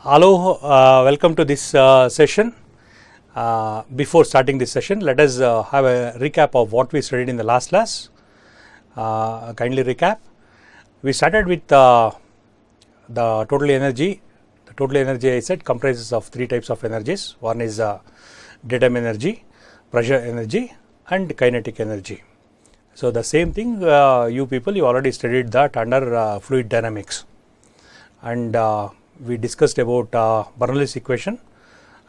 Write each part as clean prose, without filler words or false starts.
Hello, welcome to this session. Before starting this session, let us have a recap of what we studied in the last class. Kindly recap. We started with the total energy. The total energy, I said, comprises of three types of energies. One is daytime energy, pressure energy, and kinetic energy. So the same thing, you people, you already studied that under fluid dynamics, and we discussed about Bernoulli's equation.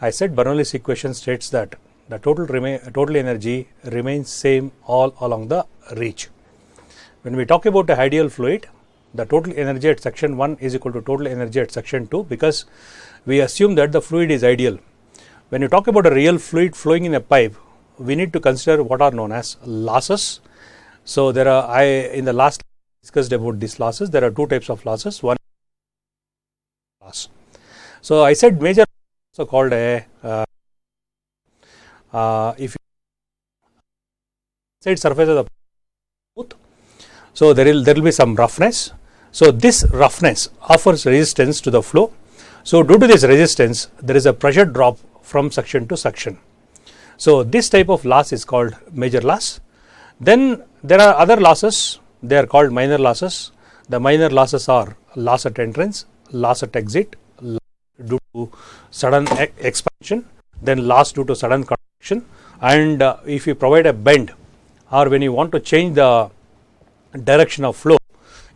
I said Bernoulli's equation states that the total energy remains same all along the reach. When we talk about a ideal fluid, the total energy at section 1 is equal to total energy at section 2, because we assume that the fluid is ideal. When you talk about a real fluid flowing in a pipe, we need to consider what are known as losses. So there are, in the last discussed about these losses, there are two types of losses. One loss. So I said major also called a if inside surface of the smooth, so there will be some roughness. So this roughness offers resistance to the flow. So due to this resistance, there is a pressure drop from section to section. So this type of loss is called major loss. Then there are other losses, they are called minor losses. The minor losses are loss at entrance, loss at exit, loss due to sudden expansion, then loss due to sudden contraction, and if you provide a bend or when you want to change the direction of flow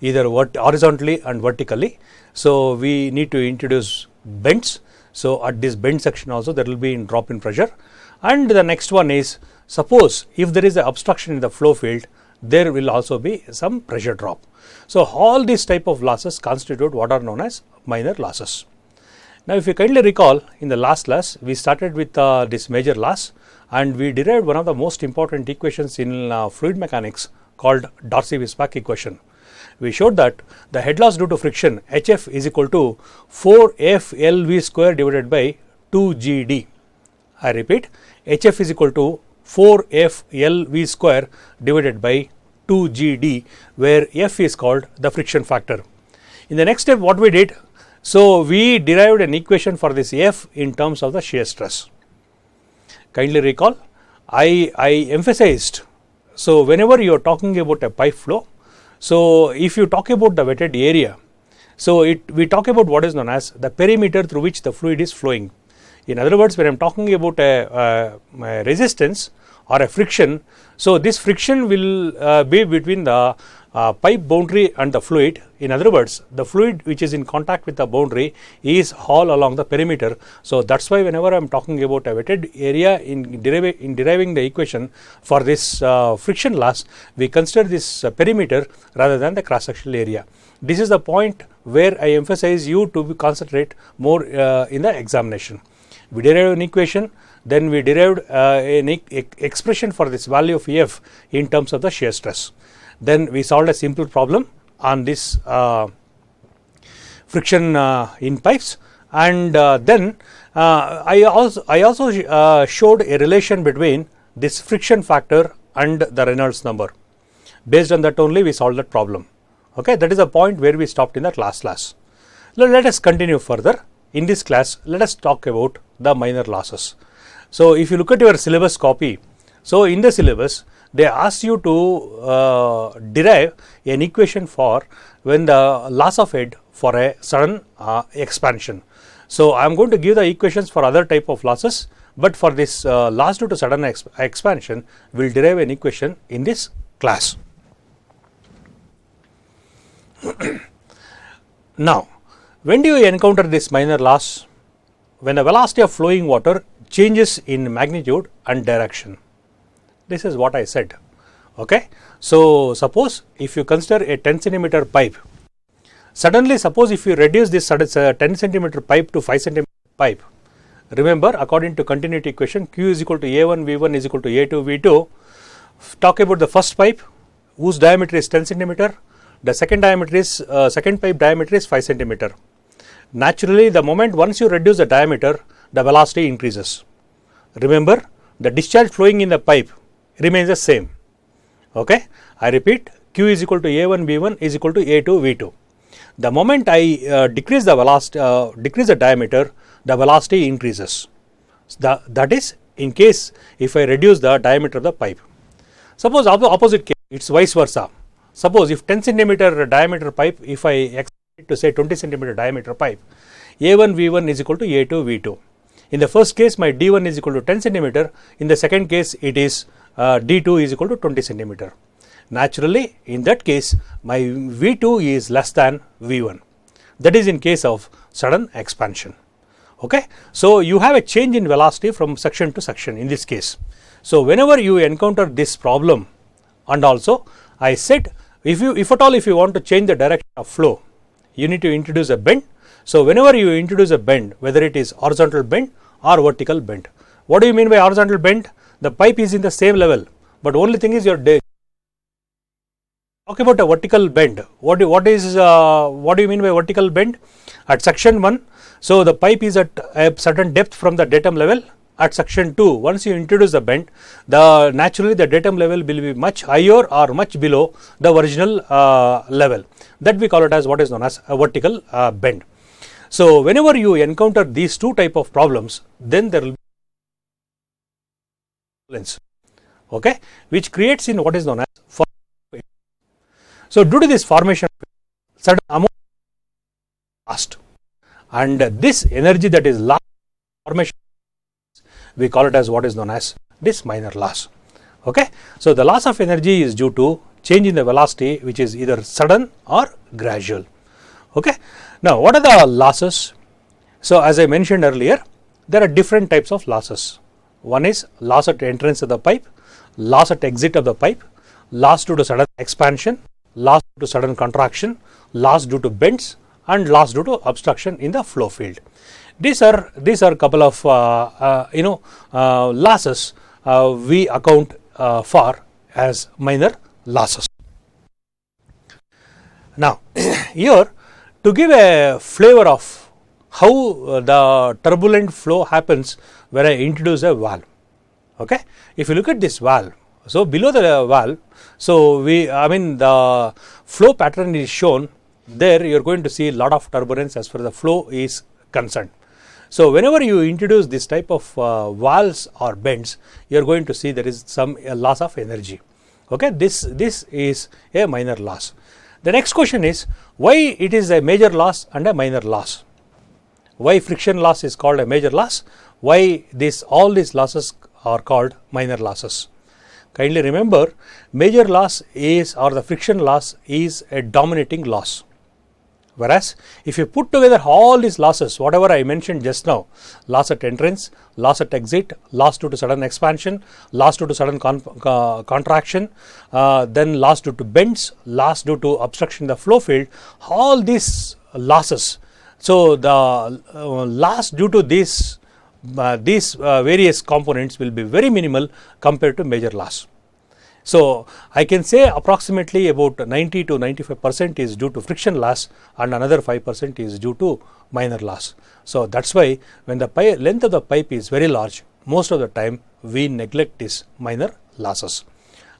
either horizontally and vertically, so we need to introduce bends. So at this bend section also there will be a drop in pressure. And the next one is, suppose if there is an obstruction in the flow field, there will also be some pressure drop. So all these type of losses constitute what are known as minor losses. Now if you kindly recall, in the last class we started with this major loss, and we derived one of the most important equations in fluid mechanics called Darcy-Weisbach equation. We showed that the head loss due to friction HF is equal to 4FLV square divided by 2GD. I repeat, HF is equal to 4FLV square divided by 2GD, where F is called the friction factor. In the next step, what we did, so we derived an equation for this F in terms of the shear stress. Kindly recall, I emphasized, so whenever you are talking about a pipe flow, so if you talk about the wetted area, so we talk about what is known as the perimeter through which the fluid is flowing. In other words, when I am talking about a resistance or a friction, so this friction will be between the pipe boundary and the fluid. In other words, the fluid which is in contact with the boundary is all along the perimeter. So that's why whenever I am talking about a wetted area in deriving the equation for this friction loss, we consider this perimeter rather than the cross sectional area. This is the point where I emphasize you to concentrate more in the examination. We derived an equation, then we derived an expression for this value of F in terms of the shear stress. Then we solved a simple problem on this friction in pipes, and then I also showed a relation between this friction factor and the Reynolds number. Based on that only we solved that problem. Okay, that is the point where we stopped in the class. Let us continue further. In this class, let us talk about the minor losses. So if you look at your syllabus copy, so in the syllabus they ask you to derive an equation for when the loss of head for a sudden expansion. So I am going to give the equations for other type of losses, but for this loss due to sudden expansion, we will derive an equation in this class. Now, when do you encounter this minor loss? When the velocity of flowing water changes in magnitude and direction. This is what I said. Okay. So suppose if you consider a 10 centimeter pipe, suddenly suppose if you reduce this 10 centimeter pipe to 5 centimeter pipe, remember according to continuity equation Q is equal to A1 V1 is equal to A2 V2. Talk about the first pipe whose diameter is 10 centimeter. The second pipe diameter is 5 centimeter. Naturally, the moment once you reduce the diameter, the velocity increases. Remember, the discharge flowing in the pipe remains the same. Okay, I repeat, Q is equal to A1 B1 is equal to A2 V2. the moment I decrease the velocity, decrease the diameter, the velocity increases. That is in case if I reduce the diameter of the pipe. Suppose opposite case, it's vice versa. Suppose if 10 centimeter diameter pipe, if I extend it to say 20 centimeter diameter pipe, A1 V1 is equal to A2 V2. In the first case, my D1 is equal to 10 centimeter. In the second case, it is D2 is equal to 20 centimeter. Naturally, in that case, my V2 is less than V1. That is in case of sudden expansion. Okay. So, you have a change in velocity from section to section in this case. So, whenever you encounter this problem, and also I said if at all you want to change the direction of flow, you need to introduce a bend. So, whenever you introduce a bend, whether it is horizontal bend or vertical bend. What do you mean by horizontal bend? The pipe is in the same level, but only thing is your talk about a vertical bend. What do you mean by vertical bend? At section 1, so the pipe is at a certain depth from the datum level. At section 2, once you introduce the bend, naturally the datum level will be much higher or much below the original level. That we call it as what is known as a vertical bend. So, whenever you encounter these two type of problems, then there will be turbulence, okay, which creates in what is known as formation. So, due to this formation, certain amount lost, and this energy that is lost formation, we call it as what is known as this minor loss. Okay. So, the loss of energy is due to change in the velocity, which is either sudden or gradual. Okay. Now, what are the losses? So, as I mentioned earlier, there are different types of losses. One is loss at entrance of the pipe, loss at exit of the pipe, loss due to sudden expansion, loss due to sudden contraction, loss due to bends, and loss due to obstruction in the flow field. These are couple of losses we account for as minor losses. Now, here to give a flavor of how the turbulent flow happens when I introduce a valve. Okay, if you look at this valve, so below the valve, so the flow pattern is shown there. You are going to see a lot of turbulence as far as the flow is concerned. So, whenever you introduce this type of valves or bends, you are going to see there is some loss of energy. Okay, this is a minor loss. The next question is why it is a major loss and a minor loss. Why friction loss is called a major loss? Why all these losses are called minor losses? Kindly remember, major loss is, or the friction loss is a dominating loss. Whereas, if you put together all these losses, whatever I mentioned just now, loss at entrance, loss at exit, loss due to sudden expansion, loss due to sudden contraction, then loss due to bends, loss due to obstruction in the flow field, all these losses. So, the loss due to these various components will be very minimal compared to major loss. So, I can say approximately about 90 to 95% is due to friction loss and another 5% is due to minor loss. So, that is why when the length of the pipe is very large, most of the time we neglect these minor losses.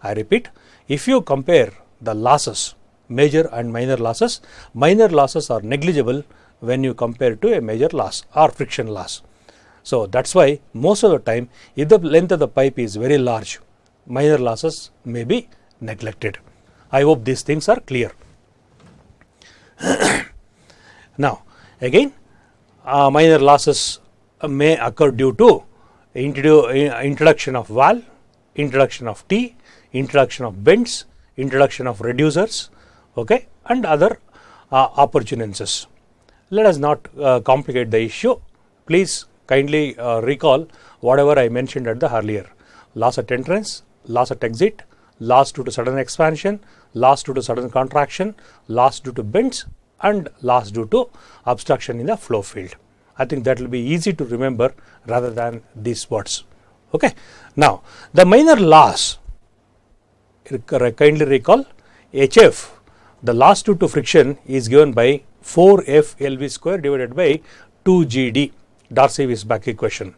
I repeat, if you compare the losses, major and minor losses are negligible when you compare to a major loss or friction loss. So, that is why most of the time if the length of the pipe is very large, minor losses may be neglected. I hope these things are clear. Now, again minor losses may occur due to introduction of valve, introduction of T, introduction of bends, introduction of reducers, okay, and other opportunities. Let us not complicate the issue. Please kindly recall whatever I mentioned at the earlier. Loss at entrance, loss at exit, loss due to sudden expansion, loss due to sudden contraction, loss due to bends, and loss due to obstruction in the flow field. I think that will be easy to remember rather than these words. Okay. Now, the minor loss, kindly recall HF, the loss due to friction is given by 4F LV square divided by 2GD, Darcy-Weisbach equation.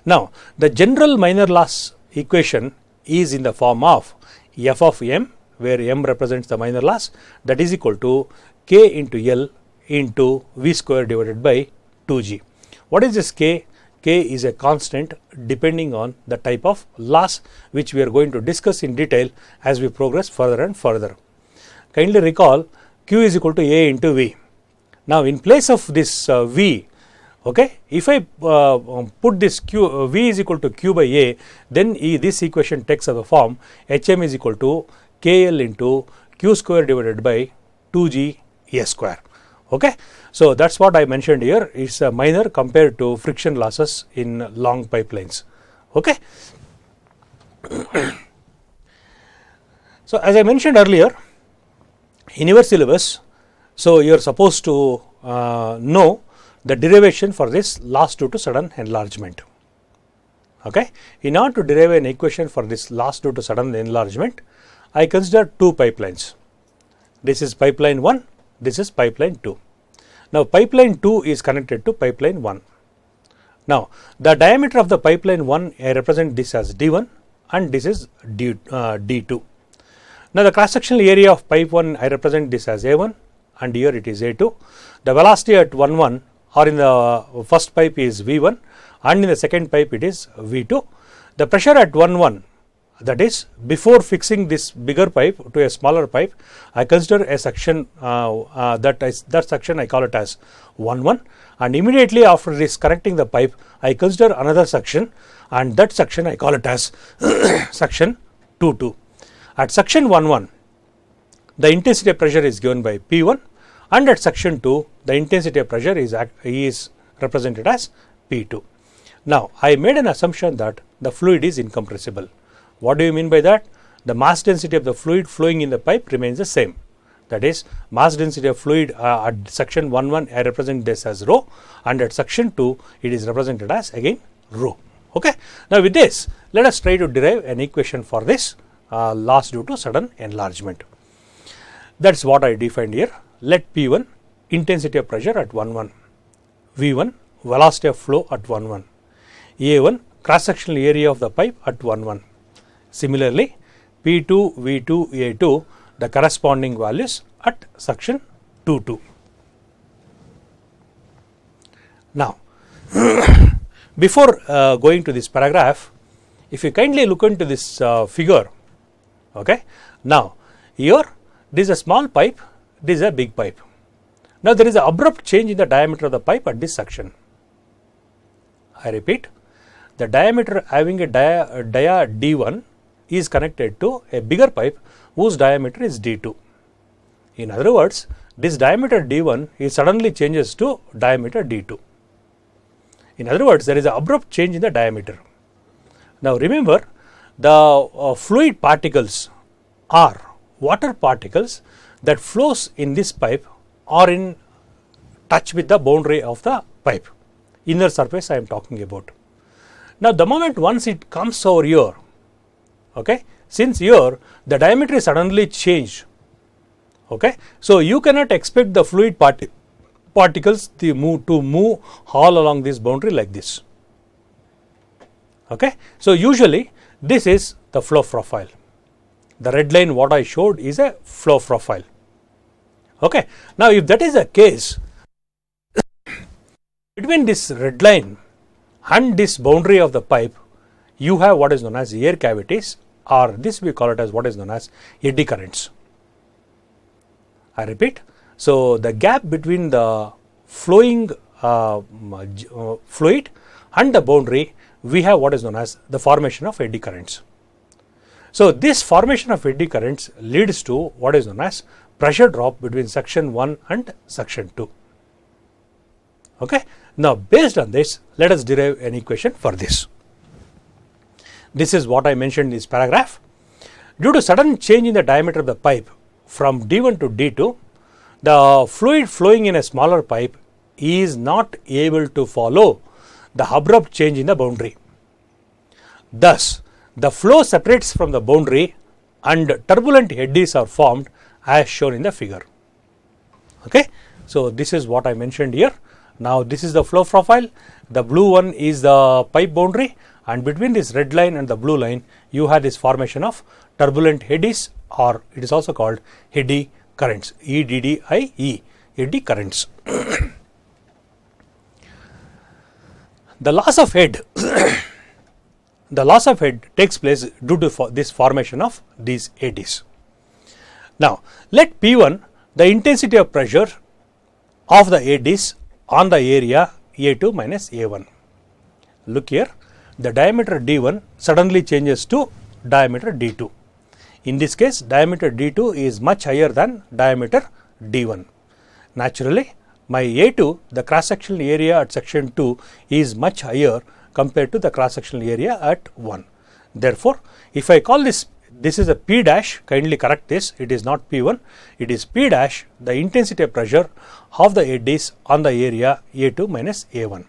Now, the general minor loss equation is in the form of F of M, where M represents the minor loss, that is equal to K into L into V square divided by 2G. What is this K? K is a constant depending on the type of loss, which we are going to discuss in detail as we progress further and further. Kindly recall, Q is equal to A into V. Now in place of this V, okay, if I put this Q, V is equal to Q by A, then this equation takes the form HM is equal to KL into Q square divided by 2G A square. Okay, so that's what I mentioned here. It's a minor compared to friction losses in long pipelines. Okay. So as I mentioned earlier, in your syllabus, so you are supposed to know the derivation for this loss due to sudden enlargement. Okay, in order to derive an equation for this loss due to sudden enlargement, I consider two pipelines. This is pipeline 1, this is pipeline 2. Now pipeline 2 is connected to pipeline 1. Now the diameter of the pipeline 1, I represent this as D1 and this is D2. Now the cross sectional area of pipe 1, I represent this as A1 and here it is A2. The velocity at 1 or in the first pipe is V1 and in the second pipe it is V2. The pressure at 1, that is before fixing this bigger pipe to a smaller pipe, I consider a section that section I call it as 1, and immediately after this connecting the pipe, I consider another section and that section I call it as section 2. At section 1, the intensity of pressure is given by P1 and at section 2 the intensity of pressure is represented as P2. Now I made an assumption that the fluid is incompressible. What do you mean by that? The mass density of the fluid flowing in the pipe remains the same. That is, mass density of fluid at section 1 I represent this as rho and at section 2 it is represented as again rho. Okay. Now with this, let us try to derive an equation for this loss due to sudden enlargement. That is what I defined here. Let P1 intensity of pressure at 1, V1 velocity of flow at 1, A1 cross sectional area of the pipe at 1. Similarly, P2, V2, A2 the corresponding values at section 2. Now, before going to this paragraph, if you kindly look into this figure, okay. Now, here this is a small pipe, this is a big pipe. Now, there is an abrupt change in the diameter of the pipe at this section. I repeat, the diameter having a dia D1 is connected to a bigger pipe whose diameter is D2. In other words, this diameter D1 is suddenly changes to diameter D2. In other words, there is an abrupt change in the diameter. Now remember, the fluid particles are water particles that flows in this pipe or in touch with the boundary of the pipe, inner surface I am talking about. Now the moment once it comes over here, okay, since here the diameter is suddenly changed, okay, so you cannot expect the fluid particles to move all along this boundary like this. Okay, so usually this is the flow profile. The red line what I showed is a flow profile. Okay, now if that is the case, between this red line and this boundary of the pipe, you have what is known as air cavities, or this we call it as what is known as eddy currents. I repeat, so the gap between the flowing fluid and the boundary, we have what is known as the formation of eddy currents. So this formation of eddy currents leads to what is known as pressure drop between section 1 and section 2. Okay. Now based on this, let us derive an equation for this. This is what I mentioned in this paragraph. Due to sudden change in the diameter of the pipe from D1 to D2, the fluid flowing in a smaller pipe is not able to follow the abrupt change in the boundary. Thus, the flow separates from the boundary and turbulent eddies are formed as shown in the figure. Okay. So this is what I mentioned here. Now this is the flow profile, the blue one is the pipe boundary, and between this red line and the blue line you have this formation of turbulent eddies, or it is also called eddy currents, EDDIE, eddy currents. The loss of head the loss of head takes place due to this formation of these eddies. Now, let P1 the intensity of pressure of the eddies on the area A2 minus A1. Look here, the diameter D1 suddenly changes to diameter D2. In this case, diameter D2 is much higher than diameter D1. Naturally, my A2, the cross-sectional area at section 2 is much higher compared to the cross-sectional area at 1. Therefore, if I call this is a P dash, kindly correct this, it is not P1, it is P dash, the intensity of pressure of the eddies on the area A2 minus A1.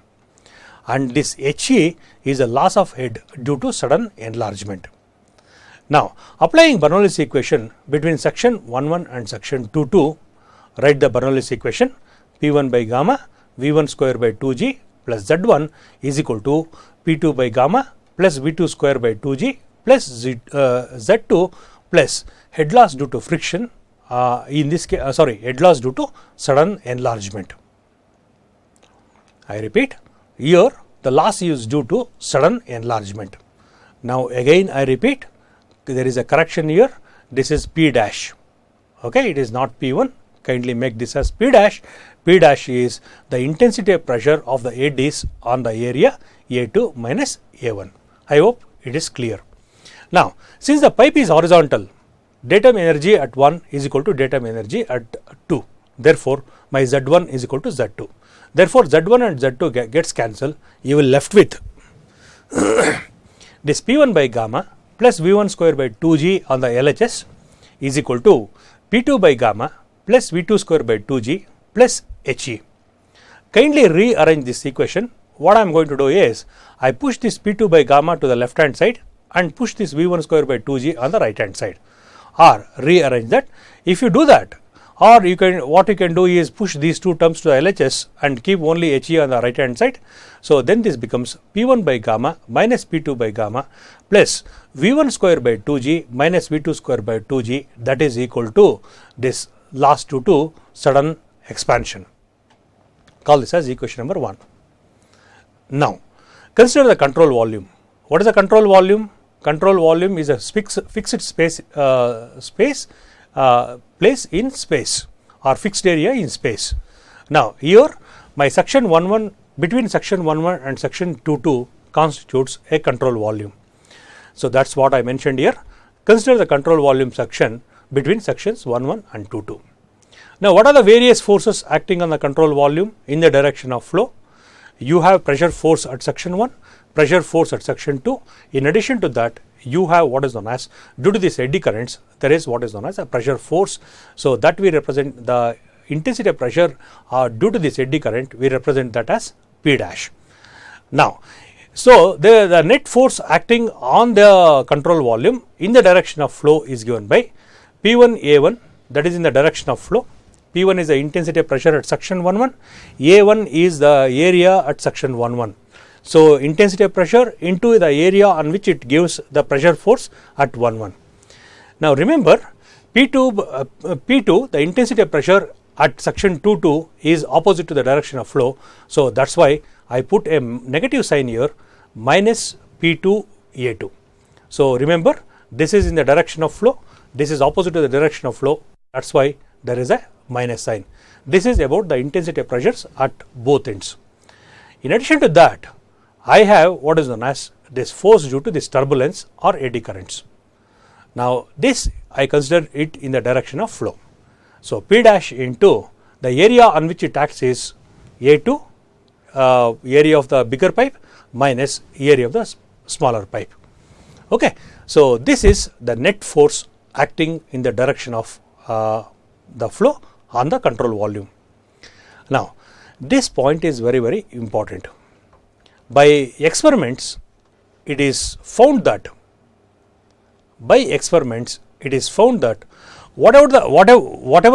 And this HE is a loss of head due to sudden enlargement. Now, applying Bernoulli's equation between section 1,1 and section 2,2, write the Bernoulli's equation. P1 by gamma V1 square by 2G plus Z1 is equal to P2 by gamma plus V2 square by 2G plus Z2 plus head loss due to friction, in this case head loss due to sudden enlargement. I repeat, here the loss is due to sudden enlargement. Now again I repeat, there is a correction here, this is P dash, okay, it is not P1, kindly make this as P dash. P dash is the intensity of pressure of the eddies on the area A2 minus A1. I hope it is clear. Now, since the pipe is horizontal, datum energy at 1 is equal to datum energy at 2. Therefore, my Z1 is equal to Z2. Therefore, Z1 and Z2 gets cancelled. You will left with this P1 by gamma plus V1 square by 2G on the LHS is equal to P2 by gamma plus V2 square by 2G plus HE. Kindly rearrange this equation. What I am going to do is, I push this P2 by gamma to the left hand side and push this V1 square by 2G on the right hand side, or rearrange that. If you do that, or you can, what you can do is push these two terms to the LHS and keep only HE on the right hand side. So then this becomes P1 by gamma minus P2 by gamma plus V1 square by 2G minus V2 square by 2G, that is equal to this last due to sudden expansion. Call this as equation number 1. Now, consider the control volume. What is the control volume? Control volume is a fixed space, place in space, or fixed area in space. Now, here my section 1,1, between section 1,1 and section 2,2 constitutes a control volume. So that is what I mentioned here. Consider the control volume section between sections 1,1 and 2,2. Now, what are the various forces acting on the control volume in the direction of flow? You have pressure force at section 1, pressure force at section 2. In addition to that, you have what is known as, due to these eddy currents, there is what is known as a pressure force. So that we represent the intensity of pressure due to this eddy current, we represent that as P dash. Now, so the net force acting on the control volume in the direction of flow is given by P1 A1, that is in the direction of flow. P1 is the intensity of pressure at section 1,1, A1 is the area at section 1,1. So intensity of pressure into the area on which it gives the pressure force at 1,1. Now remember, P2, the intensity of pressure at section 2,2 is opposite to the direction of flow. So that is why I put a negative sign here, minus P2 A2. So remember, this is in the direction of flow, this is opposite to the direction of flow, that is why there is a minus sign. This is about the intensity of pressures at both ends. In addition to that, I have what is known as this force due to this turbulence or eddy currents. Now this I consider it in the direction of flow. So P dash into the area on which it acts is A2, area of the bigger pipe minus area of the smaller pipe. Okay, so this is the net force acting in the direction of the flow on the control volume. Now this point is very important. By experiments, it is found that whatever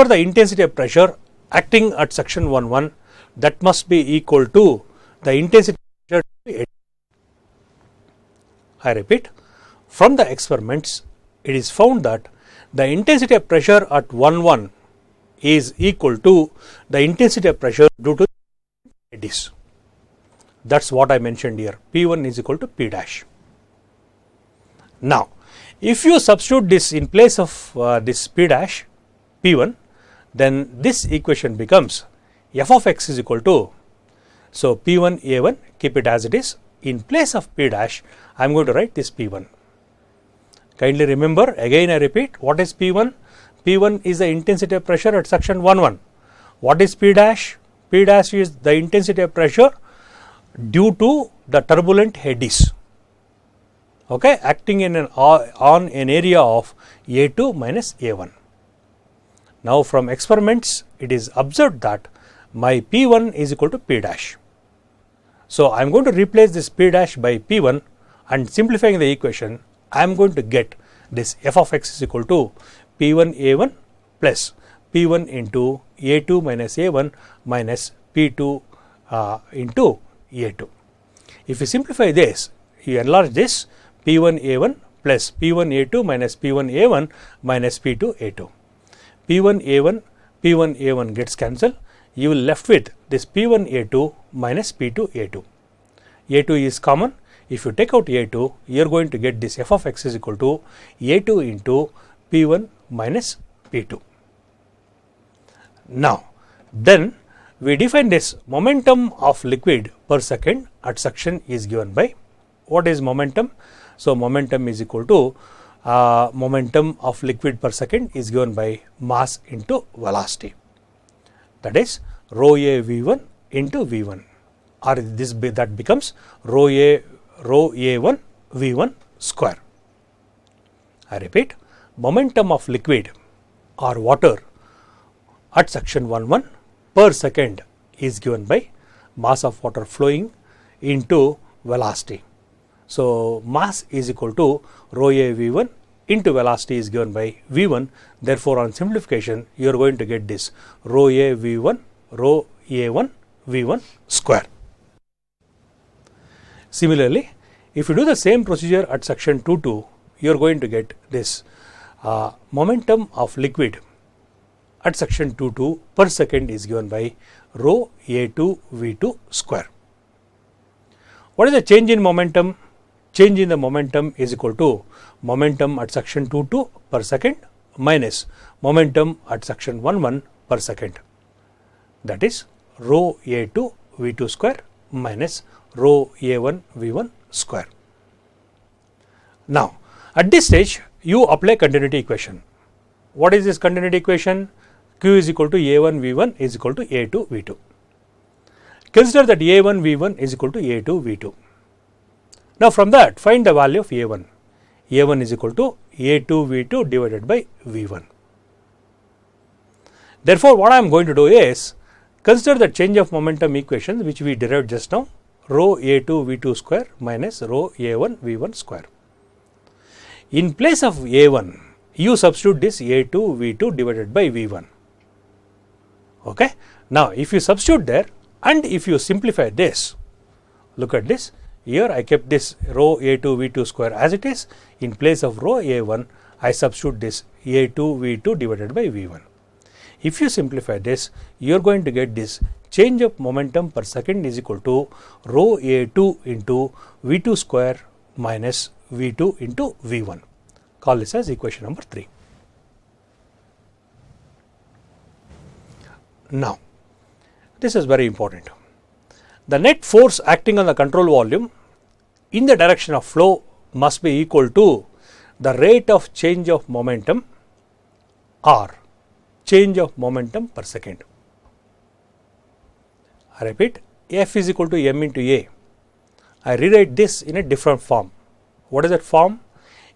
the intensity of pressure acting at section 1,1, that must be equal to the intensity of pressure. I repeat, from the experiments, it is found that the intensity of pressure at 1,1 is equal to the intensity of pressure due to eddies. That's what I mentioned here. P1 is equal to P dash. Now, if you substitute this in place of this P dash, P1, then this equation becomes f of x is equal to, so P1 A1, keep it as it is. In place of P dash, I am going to write this P1. Kindly remember, again I repeat, what is P1? P1 is the intensity of pressure at suction 1, 1. What is P dash? P dash is the intensity of pressure due to the turbulent eddies, okay, acting in on an area of A2 minus A1. Now, from experiments, it is observed that my P1 is equal to P dash. So, I am going to replace this P dash by P1, and simplifying the equation, I am going to get this f of x is equal to P1 A1 plus P1 into A2 minus A1 minus P2 into A2. If you simplify this, you enlarge this, P1 A1 plus P1 A2 minus P1 A1 minus P2 A2. P1 A1 gets cancelled. You will left with this P1 A2 minus P2 A2. A2 is common. If you take out A2, you are going to get this f of x is equal to A2 into P1 minus P2. Now, then we define this momentum of liquid per second at suction is given by, what is momentum? So, momentum is equal to momentum of liquid per second is given by mass into velocity, that is rho a v1 into v1, or that becomes rho a1 v1 square. I repeat, momentum of liquid or water at suction 1, 1 per second is given by mass of water flowing into velocity. So, mass is equal to rho a v1 into velocity is given by v1. Therefore, on simplification, you are going to get this rho a v1 v1 square. Similarly, if you do the same procedure at suction 2, 2, you are going to get this momentum of liquid at suction 2, 2 per second is given by rho a2 v2 square. What is the change in momentum? Change in the momentum is equal to momentum at suction 2, 2 per second minus momentum at suction 1, 1 per second, that is rho a2 v2 square minus rho a1 v1 square. Now, at this stage, you apply continuity equation. What is this continuity equation? Q is equal to a1 v1 is equal to a2 v2. Consider that a1 v1 is equal to a2 v2. Now, from that, find the value of a1. a1 is equal to a2 v2 divided by v1. Therefore, what I am going to do is consider the change of momentum equation which we derived just now, rho a2 v2 square minus rho a1 v1 square. In place of a1, you substitute this a2 v2 divided by v1. Okay. Now, if you substitute there and if you simplify this, look at this. Here I kept this rho a2 v2 square as it is. In place of rho a1, I substitute this a2 v2 divided by v1. If you simplify this, you are going to get this change of momentum per second is equal to rho a2 into v2 square minus v2 into v1. Call this as equation number 3. Now, this is very important. The net force acting on the control volume in the direction of flow must be equal to the rate of change of momentum or change of momentum per second. I repeat, F is equal to m into A. I rewrite this in a different form. What is that form?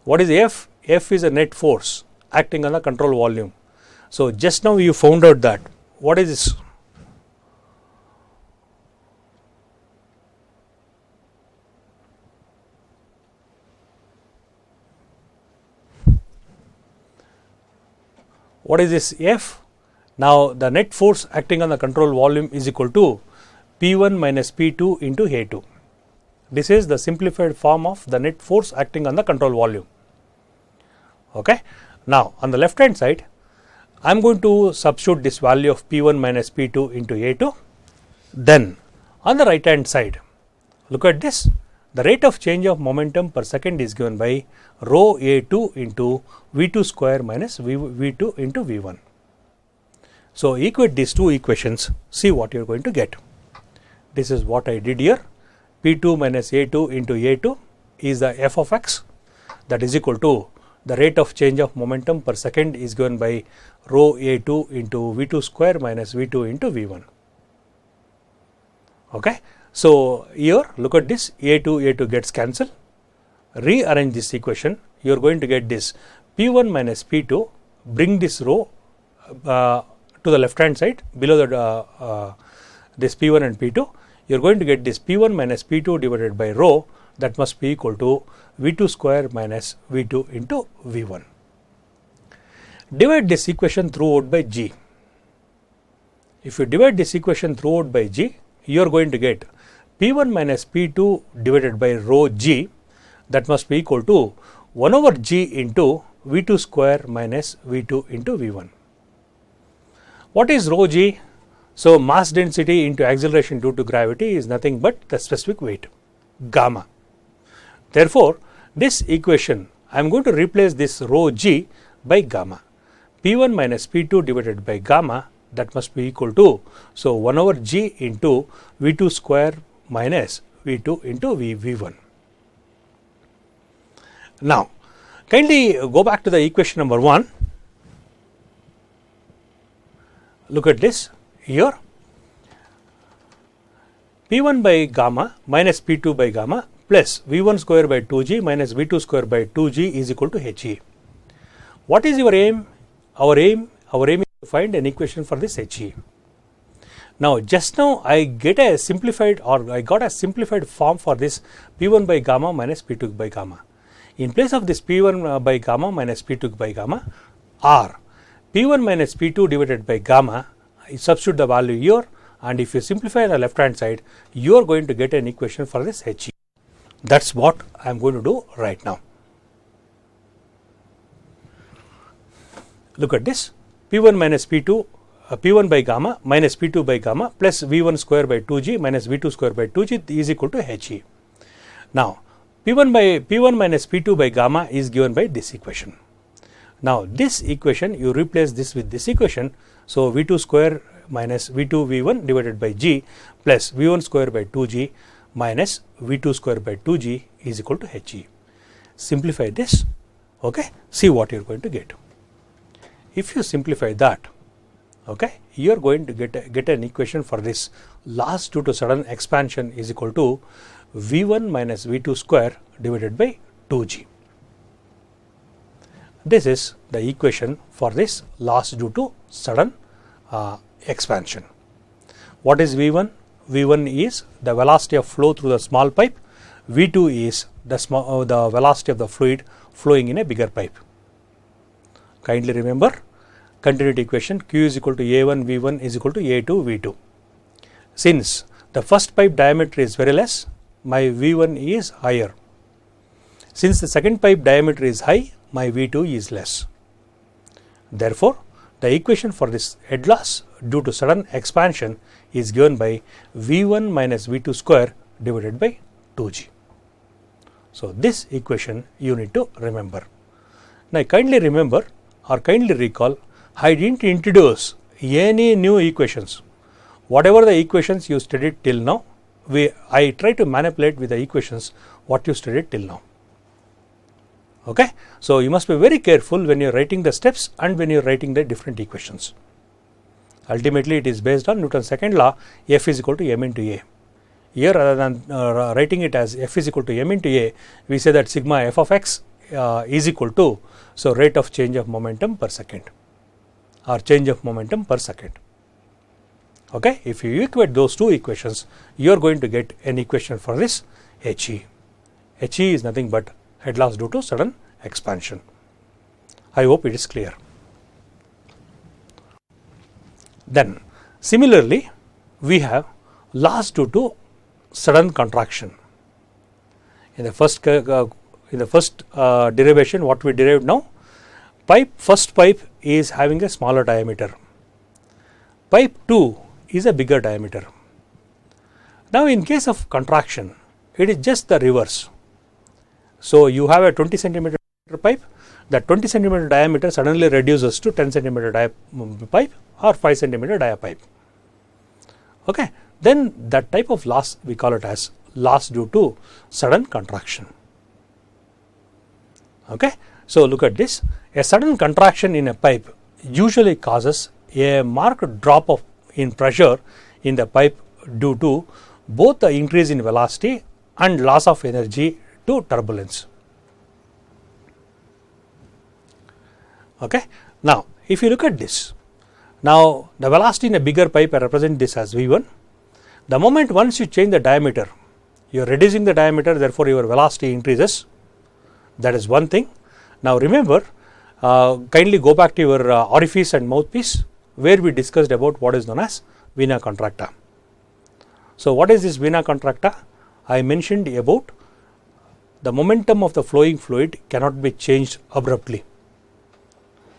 What is F? F is a net force acting on the control volume. So, just now you found out that. What is this? What is this F? Now, the net force acting on the control volume is equal to P1 minus P2 into A2. This is the simplified form of the net force acting on the control volume. Okay. Now, on the left hand side, I am going to substitute this value of P1 minus P2 into A2. Then on the right hand side, look at this. The rate of change of momentum per second is given by rho A2 into V2 square minus V2 into V1. So equate these two equations, see what you are going to get. This is what I did here. P2 minus A2 into A2 is the f of x, that is equal to the rate of change of momentum per second is given by rho A2 into V2 square minus V2 into V1. Okay. So here look at this, A2 gets cancelled. Rearrange this equation, you are going to get this P1 minus P2, bring this rho to the left hand side below the this P1 and P2, you are going to get this P1 minus P2 divided by rho, that must be equal to V2 square minus V2 into V1. Divide this equation throughout by G. If you divide this equation throughout by G, you are going to get P1 minus P2 divided by rho G, that must be equal to 1 over G into V2 square minus V2 into V1. What is rho G? So mass density into acceleration due to gravity is nothing but the specific weight, gamma. Therefore, this equation, I am going to replace this rho G by gamma. P1 minus P2 divided by gamma, that must be equal to, so 1 over G into V2 square minus V2 into V1. Now, kindly go back to the equation number 1. Look at this here. P1 by gamma minus P2 by gamma plus V1 square by 2G minus V2 square by 2G is equal to HE. What is your aim? Our aim is to find an equation for this HE. Now, just now I got a simplified form for this P1 by gamma minus P2 by gamma. In place of this P1 by gamma minus P2 by gamma, or P1 minus P2 divided by gamma, you substitute the value here, and if you simplify on the left hand side, you are going to get an equation for this HE. That's what I am going to do right now. Look at this, P1 minus P2, P1 by gamma minus P2 by gamma plus V1 square by 2G minus V2 square by 2G is equal to HE. Now, P1 minus P2 by gamma is given by this equation. Now, this equation, you replace this with this equation. So, V2 square minus V2 V1 divided by G plus V1 square by 2G minus V2 square by 2G is equal to HE. Simplify this, okay, see what you are going to get. If you simplify that, okay, you are going to get an equation for this loss due to sudden expansion is equal to V1 minus V2 square divided by 2G. This is the equation for this loss due to sudden expansion. What is V1? V1 is the velocity of flow through the small pipe. V2 is the velocity of the fluid flowing in a bigger pipe. Kindly remember continuity equation, Q is equal to A1 V1 is equal to A2 V2. Since the first pipe diameter is very less, my V1 is higher. Since the second pipe diameter is high, my V2 is less. Therefore, the equation for this head loss due to sudden expansion is given by V1 minus V2 square divided by 2G. So, this equation you need to remember. Now, kindly remember or kindly recall, I didn't introduce any new equations. Whatever the equations you studied till now, I try to manipulate with the equations what you studied till now. Okay. So, you must be very careful when you are writing the steps and when you are writing the different equations. Ultimately, it is based on Newton's second law, F is equal to m into a. Here, rather than writing it as F is equal to m into a, we say that sigma f of x is equal to, so rate of change of momentum per second or change of momentum per second. Okay. If you equate those two equations, you are going to get an equation for this HE. HE is nothing but head loss due to sudden expansion. I hope it is clear. Then similarly, we have loss due to sudden contraction. In the first derivation, what we derived now, first pipe is having a smaller diameter. Pipe 2 is a bigger diameter. Now in case of contraction, it is just the reverse. So you have a 20 centimeter pipe, that 20 centimeter diameter suddenly reduces to 10 centimeter pipe or 5 centimeter dia pipe. Okay, then that type of loss we call it as loss due to sudden contraction. Okay, so look at this. A sudden contraction in a pipe usually causes a marked drop in pressure in the pipe due to both the increase in velocity and loss of energy to turbulence. Okay. Now, if you look at this, now the velocity in a bigger pipe, I represent this as V1. The moment once you change the diameter, you are reducing the diameter, therefore your velocity increases. That is one thing. Now remember, kindly go back to your orifice and mouthpiece where we discussed about what is known as vena contracta. So what is this vena contracta? I mentioned about the momentum of the flowing fluid cannot be changed abruptly.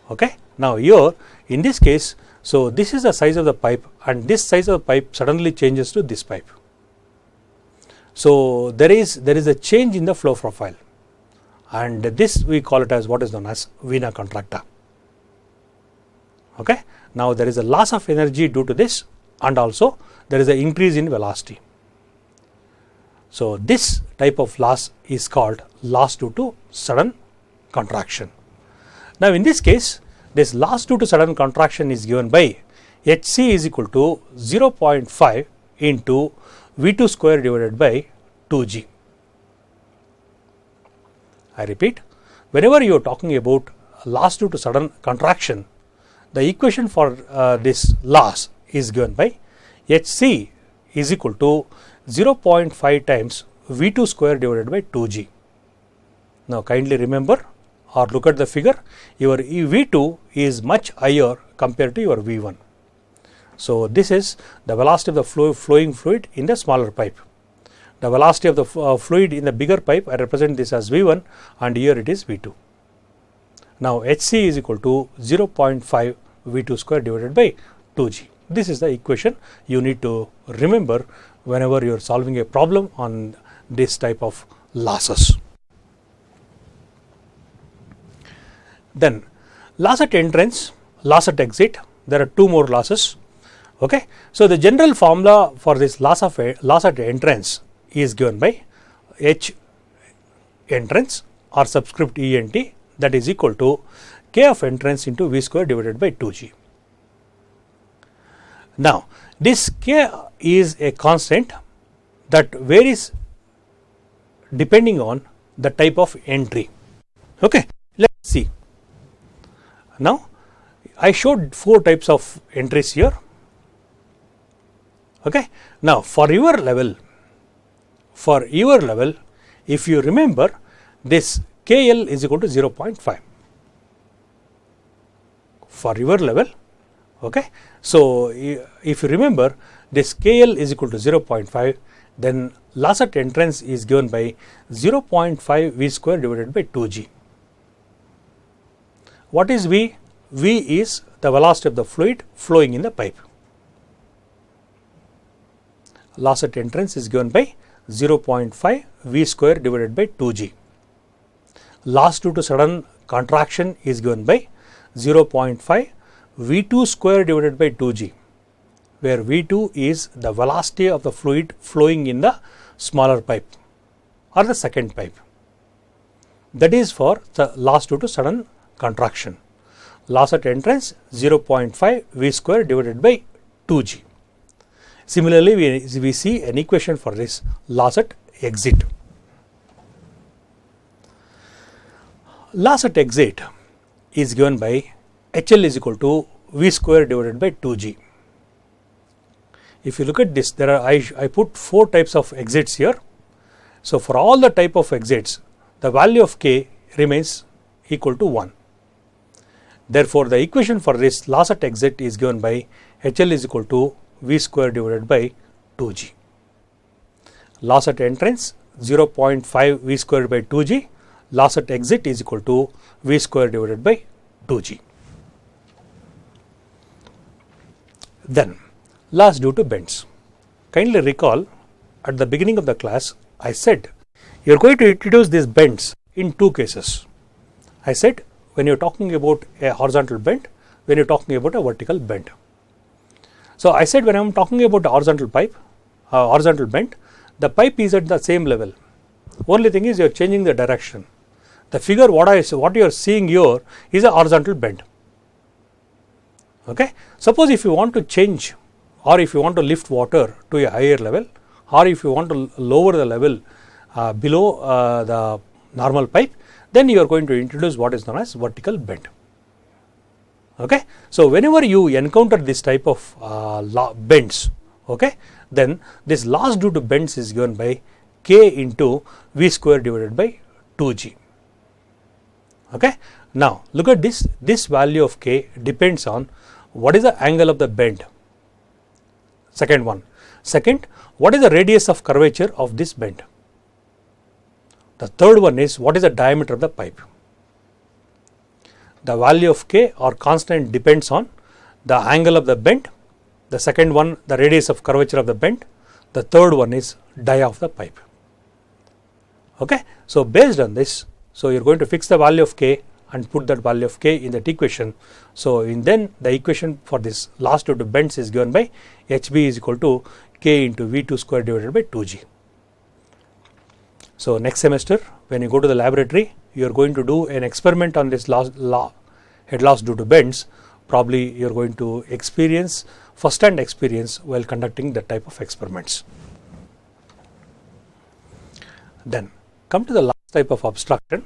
Okay. Now here in this case, so this is the size of the pipe and this size of the pipe suddenly changes to this pipe. So there is a change in the flow profile, and this we call it as what is known as vena contracta. Okay. Now there is a loss of energy due to this, and also there is an increase in velocity. So this type of loss is called loss due to sudden contraction. Now in this case, this loss due to sudden contraction is given by Hc is equal to 0.5 into V2 square divided by 2g. I repeat, whenever you are talking about loss due to sudden contraction, the equation for this loss is given by Hc is equal to 0.5 times V2 square divided by 2g. Now kindly remember or look at the figure, your V2 is much higher compared to your V1. So this is the velocity of the flowing fluid in the smaller pipe. The velocity of the fluid in the bigger pipe, I represent this as V1, and here it is V2. Now Hc is equal to 0.5 V2 square divided by 2g. This is the equation you need to remember whenever you are solving a problem on this type of losses. Then loss at entrance, loss at exit, there are two more losses. Okay. So the general formula for this loss at entrance is given by H entrance or subscript ENT, that is equal to K of entrance into V square divided by 2g. Now this K is a constant that varies depending on the type of entry. Okay. Let us see. Now I showed four types of entries here. Okay. Now for your level, if you remember, this KL is equal to 0.5 for your level. Okay. So if you remember, this KL is equal to 0.5, then loss at entrance is given by 0.5 V square divided by 2g. What is V? V is the velocity of the fluid flowing in the pipe. Loss at entrance is given by 0.5 V square divided by 2g. Loss due to sudden contraction is given by 0.5 V2 square divided by 2g, where V2 is the velocity of the fluid flowing in the smaller pipe or the second pipe. That is for the loss due to sudden contraction. Loss at entrance 0.5 V square divided by 2g. Similarly, we see an equation for this loss at exit. Loss at exit is given by HL is equal to V square divided by 2g. If you look at this, there are I put four types of exits here. So for all the type of exits, the value of K remains equal to 1. Therefore, the equation for this loss at exit is given by HL is equal to V square divided by 2g. Loss at entrance 0.5 V square by 2g. Loss at exit is equal to V square divided by 2g. Then loss due to bends. Kindly recall at the beginning of the class I said you are going to introduce these bends in two cases. I said when you are talking about a horizontal bend, when you are talking about a vertical bend. So I said when I am talking about a horizontal bend, the pipe is at the same level. Only thing is you are changing the direction. The figure what you are seeing here is a horizontal bend. Okay. Suppose if you want to change, or if you want to lift water to a higher level, or if you want to lower the level below the normal pipe, then you are going to introduce what is known as vertical bend. Okay. So whenever you encounter this type of bends, okay, then this loss due to bends is given by K into V square divided by 2G. Okay. Now look at this value of K depends on what is the angle of the bend. Second one. Second, what is the radius of curvature of this bend? The third one is what is the diameter of the pipe. The value of K or constant depends on the angle of the bend. The second one, the radius of curvature of the bend. The third one is dia of the pipe. Okay. So based on this, so you are going to fix the value of K and put that value of K in that equation. So then the equation for this loss due to bends is given by HB is equal to K into V2 square divided by 2G. So next semester when you go to the laboratory, you are going to do an experiment on this head loss due to bends. Probably you are going to experience first-hand experience while conducting that type of experiments. Then come to the last type of obstruction.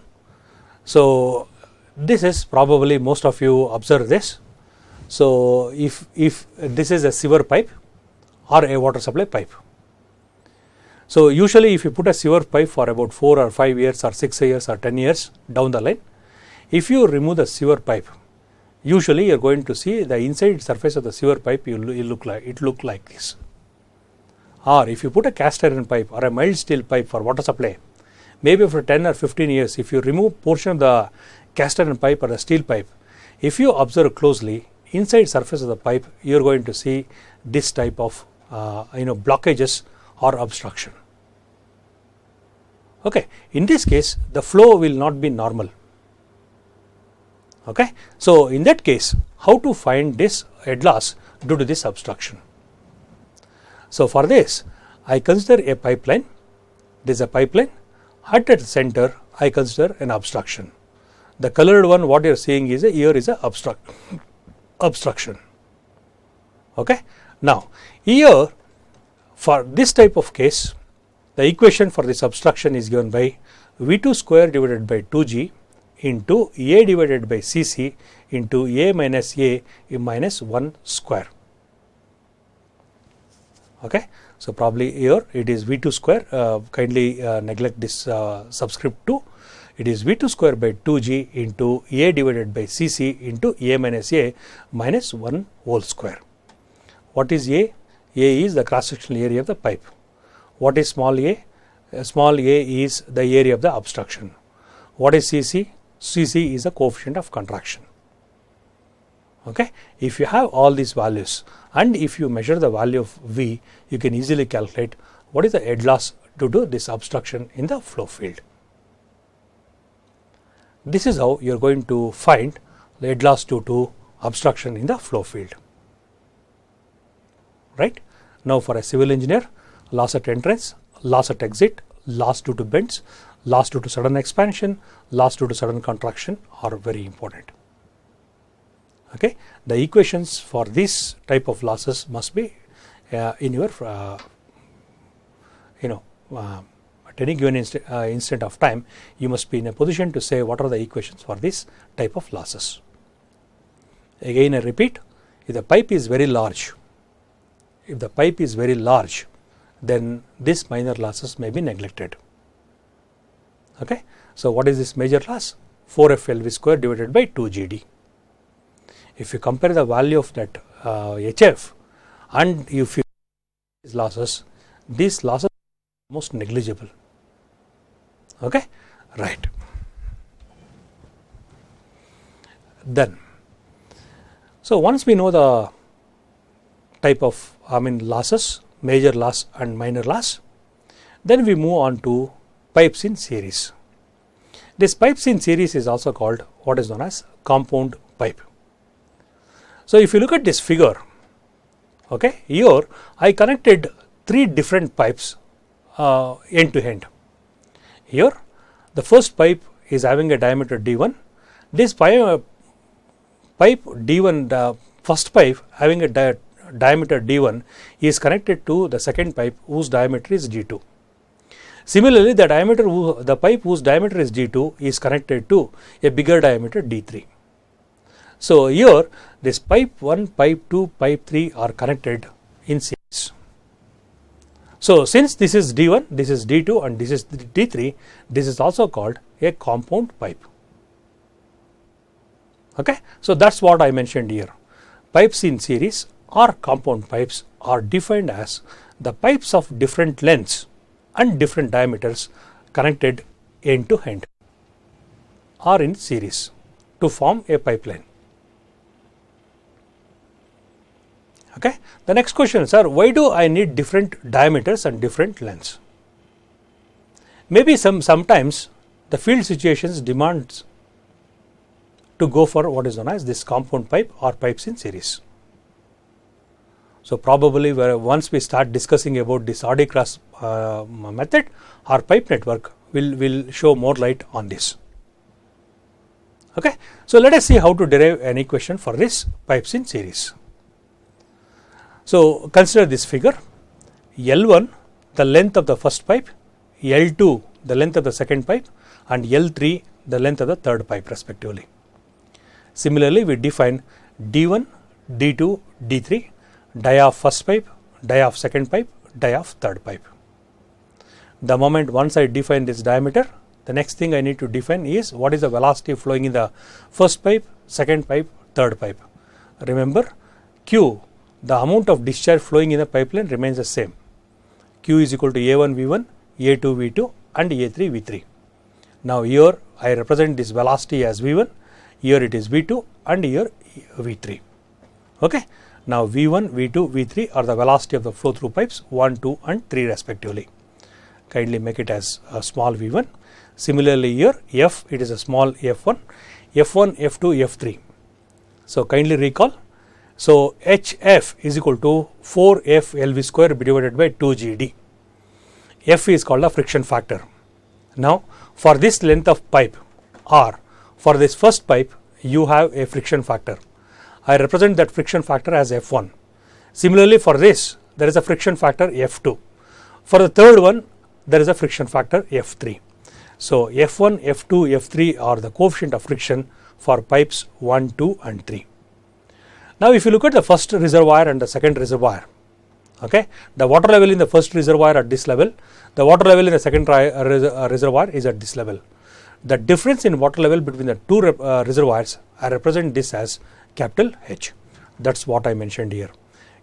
So this is probably most of you observe this. So if this is a sewer pipe or a water supply pipe. So usually if you put a sewer pipe for about 4 or 5 years or 6 years or 10 years down the line, if you remove the sewer pipe, usually you are going to see the inside surface of the sewer pipe it look like this. Or if you put a cast iron pipe or a mild steel pipe for water supply, maybe for 10 or 15 years, if you remove portion of the cast iron pipe or the steel pipe, if you observe closely inside surface of the pipe, you are going to see this type of blockages or obstruction. Okay. In this case, the flow will not be normal. Okay. So in that case, how to find this head loss due to this obstruction? So for this, I consider a pipeline. This is a pipeline. At the center, I consider an obstruction. The colored one, what you are seeing is here is a obstruction. Okay. Now here for this type of case, the equation for this obstruction is given by V2 square divided by 2G into A divided by CC into A minus 1 square. Okay. So probably here it is V2 square, kindly neglect this subscript 2. It is V2 square by 2G into A divided by CC into A minus 1 whole square. What is A? A is the cross-sectional area of the pipe. What is small a? Small a is the area of the obstruction. What is CC? CC is the coefficient of contraction. Okay. If you have all these values and if you measure the value of V, you can easily calculate what is the head loss due to this obstruction in the flow field. This is how you are going to find the head loss due to obstruction in the flow field. Right. Now for a civil engineer, loss at entrance, loss at exit, loss due to bends, loss due to sudden expansion, loss due to sudden contraction are very important. Okay. The equations for this type of losses must be in your at any given instant of time, you must be in a position to say what are the equations for this type of losses. Again I repeat, if the pipe is very large, then these minor losses may be neglected. Okay. So what is this major loss? 4F LV square divided by 2GD. If you compare the value of that HF and if you these losses are most negligible. Okay. Right. Then, so once we know the type of losses, major loss and minor loss. Then we move on to pipes in series. This pipes in series is also called what is known as compound pipe. So if you look at this figure, okay, here I connected 3 different pipes end to end. Here the first pipe is having a diameter D1. This pipe D1, the first pipe having a diameter D1 is connected to the second pipe whose diameter is D2. Similarly, the pipe whose diameter is D2 is connected to a bigger diameter D3. So here this pipe 1, pipe 2, pipe 3 are connected in series. So since this is D1, this is D2 and this is D3, this is also called a compound pipe. Okay, so that's what I mentioned here. Pipes in series or compound pipes are defined as the pipes of different lengths and different diameters connected end to end or in series to form a pipeline. Okay. The next question is, why do I need different diameters and different lengths? Maybe sometimes the field situations demands to go for what is known as this compound pipe or pipes in series. So probably once we start discussing about this Ardicross method or pipe network, will show more light on this. Okay. So let us see how to derive an equation for this pipes in series. So consider this figure. L1 the length of the first pipe, L2 the length of the second pipe and L3 the length of the third pipe respectively. Similarly, we define D1, D2, D3, dia of first pipe, dia of second pipe, dia of third pipe. The moment once I define this diameter, the next thing I need to define is what is the velocity flowing in the first pipe, second pipe, third pipe. Remember, Q, the amount of discharge flowing in the pipeline remains the same. Q is equal to A1 V1, A2 V2 and A3 V3. Now here I represent this velocity as V1, here it is V2 and here V3. Okay. Now V1, V2, V3 are the velocity of the flow through pipes 1, 2 and 3 respectively. Kindly make it as a small V1. Similarly here F, it is a small F1, F1, F2, F3. So kindly recall. So HF is equal to 4F LV square divided by 2GD. F is called a friction factor. Now for this length of pipe R, for this first pipe you have a friction factor. I represent that friction factor as F1. Similarly for this there is a friction factor F2. For the third one there is a friction factor F3. So F1, F2, F3 are the coefficient of friction for pipes 1, 2 and 3. Now if you look at the first reservoir and the second reservoir, okay, the water level in the first reservoir at this level, the water level in the second reservoir is at this level. The difference in water level between the two reservoirs, I represent this as capital H. That's what I mentioned here.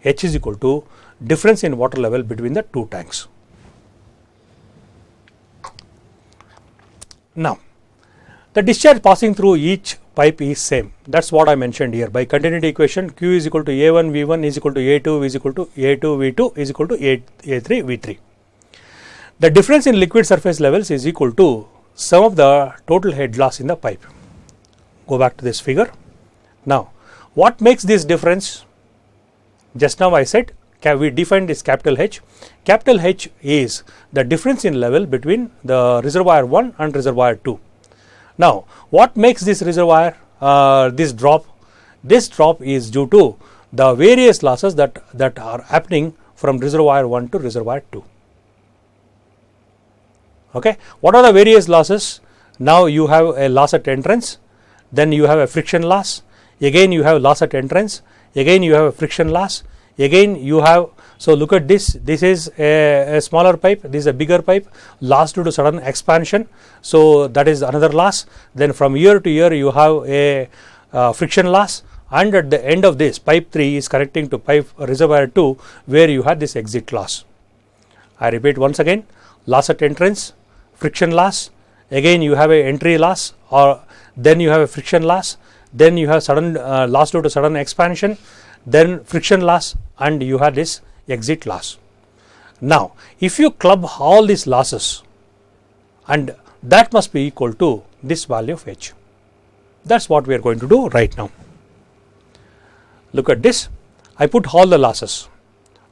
H is equal to difference in water level between the two tanks. Now the discharge passing through each pipe is same. That's what I mentioned here. By continuity equation, Q is equal to A1 V1 is equal to A2 is equal to A2 V2 is equal to A3 V3. The difference in liquid surface levels is equal to sum of the total head loss in the pipe. Go back to this figure. Now what makes this difference? Just now I said we defined this capital H. Capital H is the difference in level between the reservoir 1 and reservoir 2. Now what makes this reservoir this drop? This drop is due to the various losses that are happening from reservoir 1 to reservoir 2. Okay, what are the various losses? Now you have a loss at entrance, then you have a friction loss, again you have loss at entrance, again you have a friction loss, again you have, so look at this, this is a smaller pipe, this is a bigger pipe, loss due to sudden expansion, so that is another loss. Then from year to year you have a friction loss, and at the end of this pipe 3 is connecting to pipe reservoir 2 where you had this exit loss. I repeat once again, loss at entrance, friction loss, again you have a entry loss, or then you have a friction loss, then you have sudden loss due to sudden expansion, then friction loss, and you had this exit loss. Now, if you club all these losses, and that must be equal to this value of H. That's what we are going to do right now. Look at this. I put all the losses.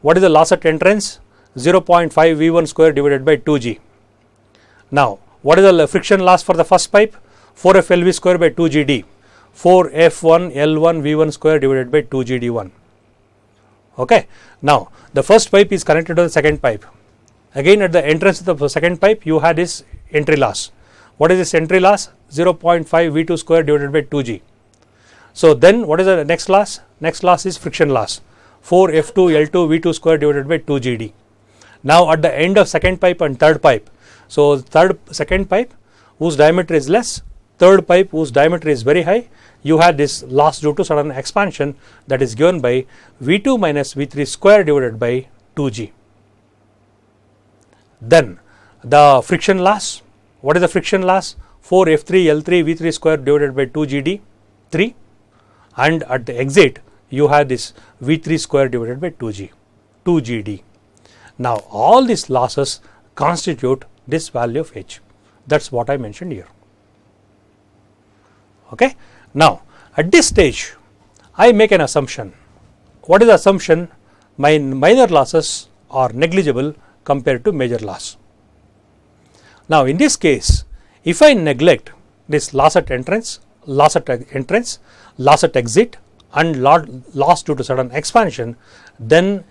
What is the loss at entrance? 0.5 V1 square divided by 2G. Now, what is the friction loss for the first pipe? 4F LV square by 2GD. 4F1 L1 V1 square divided by 2GD1. Okay. Now, the first pipe is connected to the second pipe. Again, at the entrance of the second pipe, you had this entry loss. What is this entry loss? 0.5 V2 square divided by 2G. So, then what is the next loss? Next loss is friction loss. 4F2 L2 V2 square divided by 2GD. Now, at the end of second pipe and third pipe, so second pipe whose diameter is less, third pipe whose diameter is very high, you had this loss due to sudden expansion, that is given by V2 minus V3 square divided by 2G. Then the friction loss, what is the friction loss? 4F3 L3 V3 square divided by 2GD 3, and at the exit you have this V3 square divided by 2GD. Now, all these losses constitute this value of H. That's what I mentioned here. Okay. Now, at this stage, I make an assumption. What is the assumption? My minor losses are negligible compared to major loss. Now, in this case, if I neglect this loss at entrance, loss at exit, and loss due to sudden expansion, then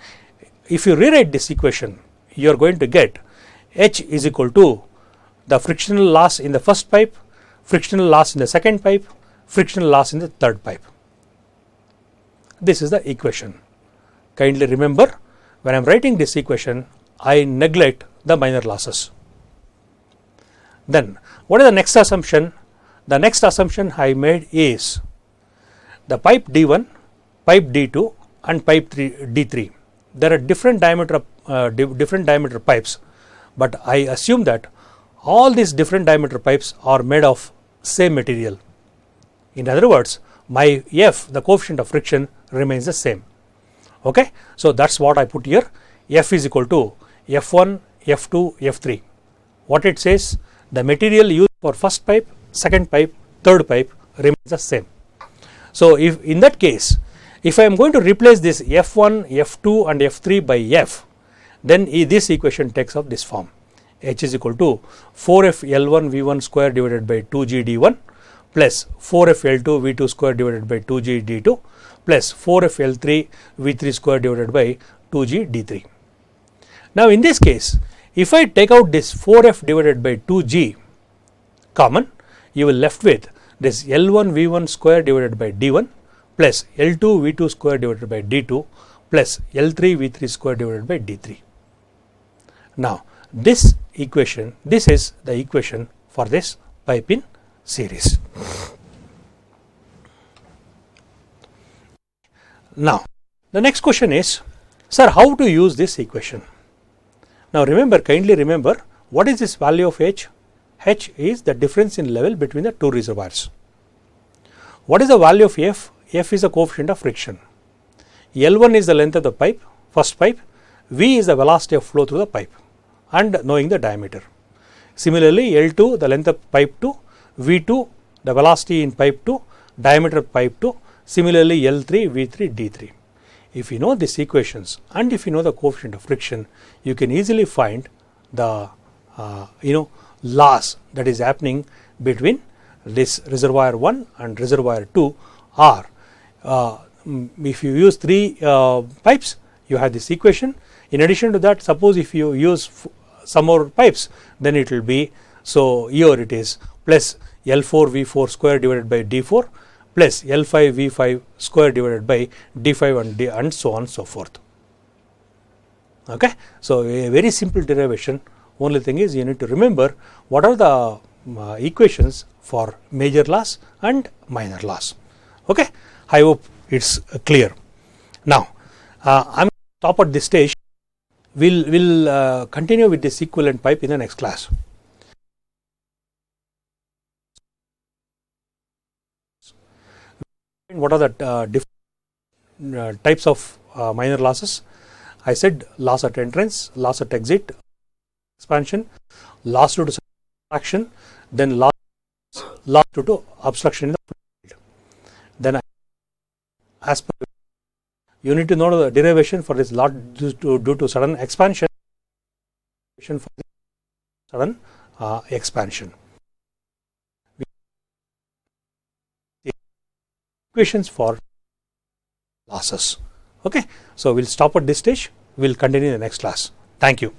if you rewrite this equation, you are going to get H is equal to the frictional loss in the first pipe, frictional loss in the second pipe, frictional loss in the third pipe. This is the equation. Kindly remember, when I am writing this equation, I neglect the minor losses. Then, what is the next assumption? The next assumption I made is the pipe D1, pipe D2, and pipe D3. There are different diameter pipes, but I assume that all these different diameter pipes are made of same material. In other words, my F, the coefficient of friction, remains the same. Okay, so that's what I put here. F is equal to F1, F2, F3. What it says? The material used for first pipe, second pipe, third pipe remains the same. So, if in that case, if I am going to replace this F1, F2 and F3 by F, then this equation takes up this form. H is equal to 4F L1 V1 square divided by 2G D1 plus 4F L2 V2 square divided by 2G D2 plus 4F L3 V3 square divided by 2G D3. Now, in this case, if I take out this 4F divided by 2G common, you will left with this L1 V1 square divided by D1 plus L2 V2 square divided by D2 plus L3 V3 square divided by D3. Now, this equation, this is the equation for this pipe in series. Now, the next question is, sir, how to use this equation? Now, remember, kindly remember, what is this value of H? H is the difference in level between the two reservoirs. What is the value of F? F is the coefficient of friction. L1 is the length of the pipe, first pipe. V is the velocity of flow through the pipe, and knowing the diameter. Similarly, L2 the length of pipe 2, V2 the velocity in pipe 2, diameter of pipe 2. Similarly, L3, V3, D3. If you know these equations and if you know the coefficient of friction, you can easily find the loss that is happening between this reservoir 1 and reservoir 2, or if you use 3 pipes, you have this equation. In addition to that, suppose if you use some more pipes, then it will be, so here it is plus L4 V4 square divided by D4 plus L5 V5 square divided by D5 and so on and so forth. Okay. So, a very simple derivation. Only thing is, you need to remember what are the equations for major loss and minor loss. Okay. I hope it's clear. Now, I'm stop at this stage. We'll continue with this equivalent pipe in the next class. What are the different types of minor losses. I said loss at entrance, loss at exit, expansion, loss due to subtraction, then loss due to obstruction in the field. Then as per you need to know the derivation for this loss due to sudden expansion, for sudden expansion. Equations for losses. Okay, so we'll stop at this stage. We'll continue in the next class. Thank you.